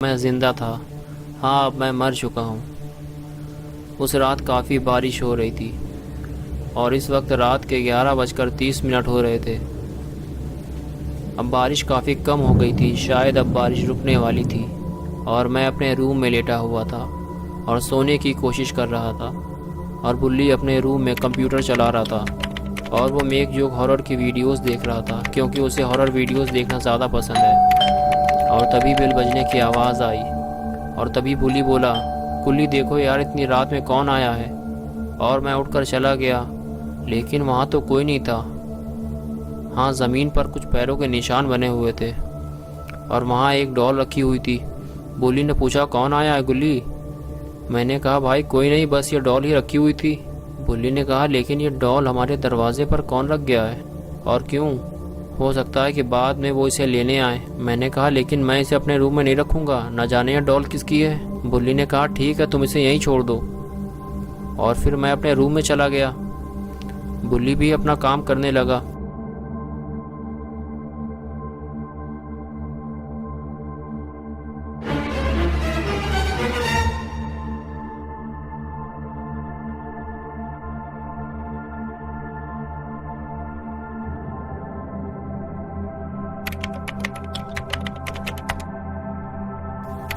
मैं ज़िंदा था। हाँ, अब मैं मर चुका हूँ। उस रात काफ़ी बारिश हो रही थी और इस वक्त रात के 11:30 हो रहे थे। अब बारिश काफ़ी कम हो गई थी, शायद अब बारिश रुकने वाली थी और मैं अपने रूम में लेटा हुआ था और सोने की कोशिश कर रहा था। और बुल्ली अपने रूम में कंप्यूटर चला रहा था और वो मेक जोक हॉरर की वीडियोस देख रहा था, क्योंकि उसे हॉरर वीडियोस देखना ज़्यादा पसंद है। और तभी बेल बजने की आवाज़ आई और तभी बुल्ली बोला, कुल्ली देखो यार, इतनी रात में कौन आया है। और मैं उठकर चला गया, लेकिन वहाँ तो कोई नहीं था। हाँ, ज़मीन पर कुछ पैरों के निशान बने हुए थे और वहाँ एक डॉल रखी हुई थी। बुल्ली ने पूछा, कौन आया है गुल्ली? मैंने कहा, भाई कोई नहीं, बस ये डॉल ही रखी हुई थी। बुल्ली ने कहा, लेकिन ये डॉल हमारे दरवाजे पर कौन रख गया है और क्यों? हो सकता है कि बाद में वो इसे लेने आए। मैंने कहा, लेकिन मैं इसे अपने रूम में नहीं रखूँगा, न जाने यह डॉल किसकी है। बुल्ली ने कहा, ठीक है, तुम इसे यहीं छोड़ दो। और फिर मैं अपने रूम में चला गया। बुल्ली भी अपना काम करने लगा।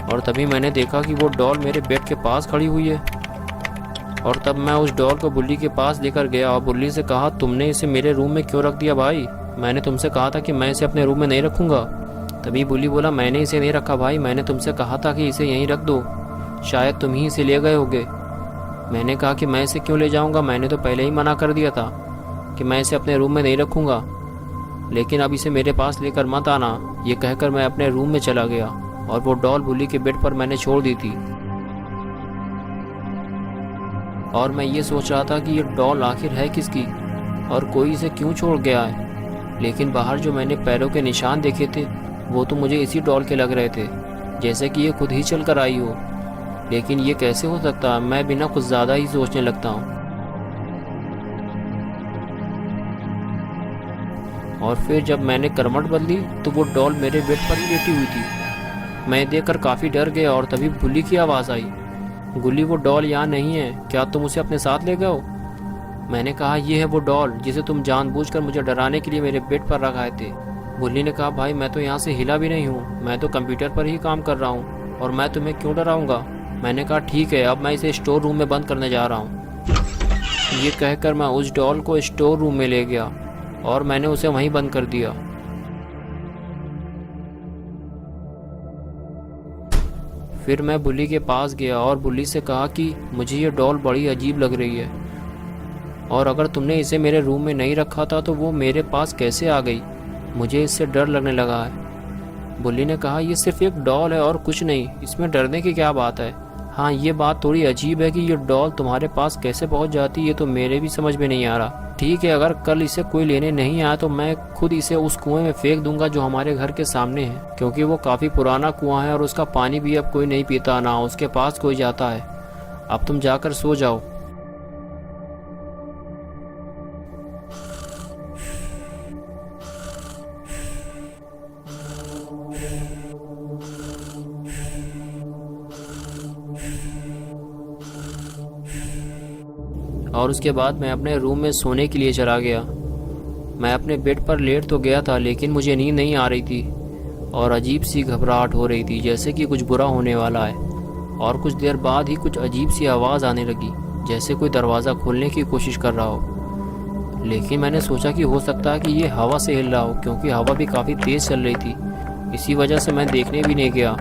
और तभी मैंने देखा कि वो डॉल मेरे बेड के पास खड़ी हुई है। और तब मैं उस डॉल को बुल्ली के पास लेकर गया और बुल्ली से कहा, तुमने इसे मेरे रूम में क्यों रख दिया भाई? मैंने तुमसे कहा था कि मैं इसे अपने रूम में नहीं रखूँगा। तभी बुल्ली बोला, मैंने इसे नहीं रखा भाई, मैंने तुमसे कहा था कि इसे यहीं रख दो, शायद तुम ही इसे ले गए होगे। मैंने कहा कि मैं इसे क्यों ले जाऊँगा, मैंने तो पहले ही मना कर दिया था कि मैं इसे अपने रूम में नहीं रखूँगा, लेकिन अब इसे मेरे पास लेकर मत आना। ये कहकर मैं अपने रूम में चला गया और वो डॉल बुल्ली के बेड पर मैंने छोड़ दी थी। और मैं ये सोच रहा था कि ये डॉल आखिर है किसकी और कोई इसे क्यों छोड़ गया है। लेकिन बाहर जो मैंने पैरों के निशान देखे थे वो तो मुझे इसी डॉल के लग रहे थे, जैसे कि ये खुद ही चल कर आई हो। लेकिन ये कैसे हो सकता है? मैं बिना कुछ ज़्यादा ही सोचने लगता हूँ। और फिर जब मैंने करवट बदली तो वो डॉल मेरे बेड पर ही लेटी हुई थी। मैं देखकर काफ़ी डर गया और तभी बुल्ली की आवाज़ आई, गुल्ली वो डॉल यहाँ नहीं है, क्या तुम उसे अपने साथ ले गए हो? मैंने कहा, ये है वो डॉल जिसे तुम जानबूझकर मुझे डराने के लिए मेरे बेड पर रखाए थे। बुल्ली ने कहा, भाई मैं तो यहाँ से हिला भी नहीं हूँ, मैं तो कंप्यूटर पर ही काम कर रहा हूँ और मैं तुम्हें क्यों डराऊँगा। मैंने कहा, ठीक है, अब मैं इसे स्टोर रूम में बंद करने जा रहा हूँ। ये कहकर मैं उस डॉल को स्टोर रूम में ले गया और मैंने उसे वहीं बंद कर दिया। फिर मैं बुल्ली के पास गया और बुल्ली से कहा कि मुझे ये डॉल बड़ी अजीब लग रही है और अगर तुमने इसे मेरे रूम में नहीं रखा था तो वो मेरे पास कैसे आ गई? मुझे इससे डर लगने लगा है। बुल्ली ने कहा, ये सिर्फ एक डॉल है और कुछ नहीं, इसमें डरने की क्या बात है। हाँ, ये बात थोड़ी अजीब है कि ये डॉल तुम्हारे पास कैसे पहुंच जाती है, ये तो मेरे भी समझ में नहीं आ रहा। ठीक है, अगर कल इसे कोई लेने नहीं आया तो मैं खुद इसे उस कुएं में फेंक दूंगा जो हमारे घर के सामने है, क्योंकि वो काफ़ी पुराना कुआं है और उसका पानी भी अब कोई नहीं पीता, ना उसके पास कोई जाता है। अब तुम जाकर सो जाओ। और उसके बाद मैं अपने रूम में सोने के लिए चला गया। मैं अपने बेड पर लेट तो गया था, लेकिन मुझे नींद नहीं आ रही थी और अजीब सी घबराहट हो रही थी, जैसे कि कुछ बुरा होने वाला है। और कुछ देर बाद ही कुछ अजीब सी आवाज़ आने लगी, जैसे कोई दरवाज़ा खोलने की कोशिश कर रहा हो। लेकिन मैंने सोचा कि हो सकता है कि ये हवा से हिल रहा हो, क्योंकि हवा भी काफ़ी तेज़ चल रही थी। इसी वजह से मैं देखने भी नहीं गया।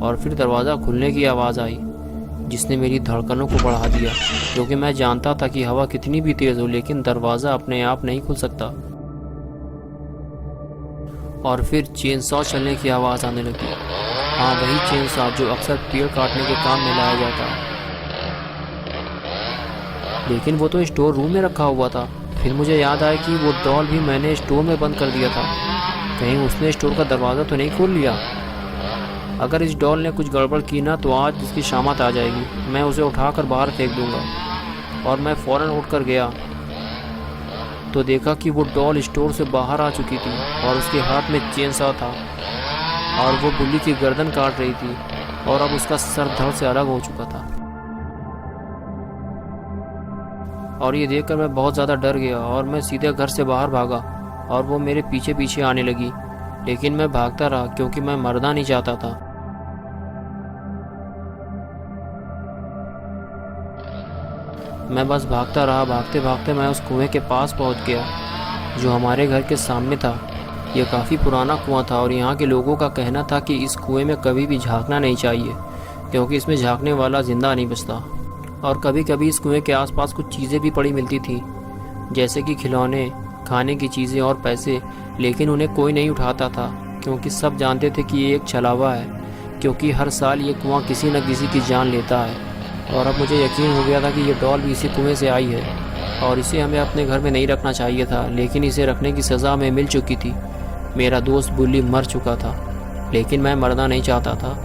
और फिर दरवाज़ा खुलने की आवाज़ आई, जिसने मेरी धड़कनों को बढ़ा दिया, क्योंकि मैं जानता था कि हवा कितनी भी तेज़ हो लेकिन दरवाज़ा अपने आप नहीं खुल सकता। और फिर चेन सॉ चलने की आवाज़ आने लगी। हाँ, वही चेन सॉ जो अक्सर पेड़ काटने के काम में लाया जाता है। लेकिन वो तो स्टोर रूम में रखा हुआ था। फिर मुझे याद आया कि वो डॉल भी मैंने स्टोर में बंद कर दिया था। कहीं उसने स्टोर का दरवाज़ा तो नहीं खोल लिया। अगर इस डॉल ने कुछ गड़बड़ की ना तो आज इसकी शामत आ जाएगी। मैं उसे उठाकर बाहर फेंक दूंगा। और मैं फ़ौरन उठकर गया तो देखा कि वो डॉल स्टोर से बाहर आ चुकी थी और उसके हाथ में चेन सा था और वो बुल्ली की गर्दन काट रही थी और अब उसका सर धड़ से अलग हो चुका था। और ये देखकर मैं बहुत ज़्यादा डर गया और मैं सीधे घर से बाहर भागा और वो मेरे पीछे पीछे आने लगी, लेकिन मैं भागता रहा क्योंकि मैं मरना नहीं चाहता था। मैं बस भागता रहा। भागते भागते मैं उस कुएं के पास पहुंच गया जो हमारे घर के सामने था। यह काफ़ी पुराना कुआं था और यहाँ के लोगों का कहना था कि इस कुएं में कभी भी झांकना नहीं चाहिए क्योंकि इसमें झांकने वाला ज़िंदा नहीं बचता। और कभी कभी इस कुएं के आसपास कुछ चीज़ें भी पड़ी मिलती थी, जैसे कि खिलौने, खाने की चीज़ें और पैसे, लेकिन उन्हें कोई नहीं उठाता था क्योंकि सब जानते थे कि ये एक छलावा है, क्योंकि हर साल ये कुआं किसी न किसी की जान लेता है। और अब मुझे यकीन हो गया था कि ये डॉल भी इसी कुएं से आई है और इसे हमें अपने घर में नहीं रखना चाहिए था, लेकिन इसे रखने की सज़ा हमें मिल चुकी थी। मेरा दोस्त बुल्ली मर चुका था, लेकिन मैं मरना नहीं चाहता था।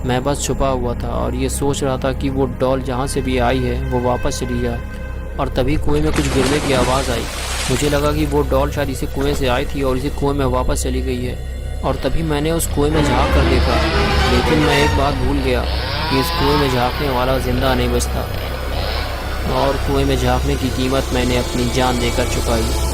मैं बस छुपा हुआ था और ये सोच रहा था कि वो डॉल जहाँ से भी आई है वो वापस चली जाए। और तभी कुएं में कुछ गिरने की आवाज़ आई। मुझे लगा कि वो डॉल शायद इसी कुएं से आई थी और इसी कुएं में वापस चली गई है। और तभी मैंने उस कुएं में झाँक कर देखा, लेकिन मैं एक बात भूल गया कि इस कुएं में झाँकने वाला ज़िंदा नहीं बचता। और कुएं में झाँकने की कीमत मैंने अपनी जान देकर चुकाई।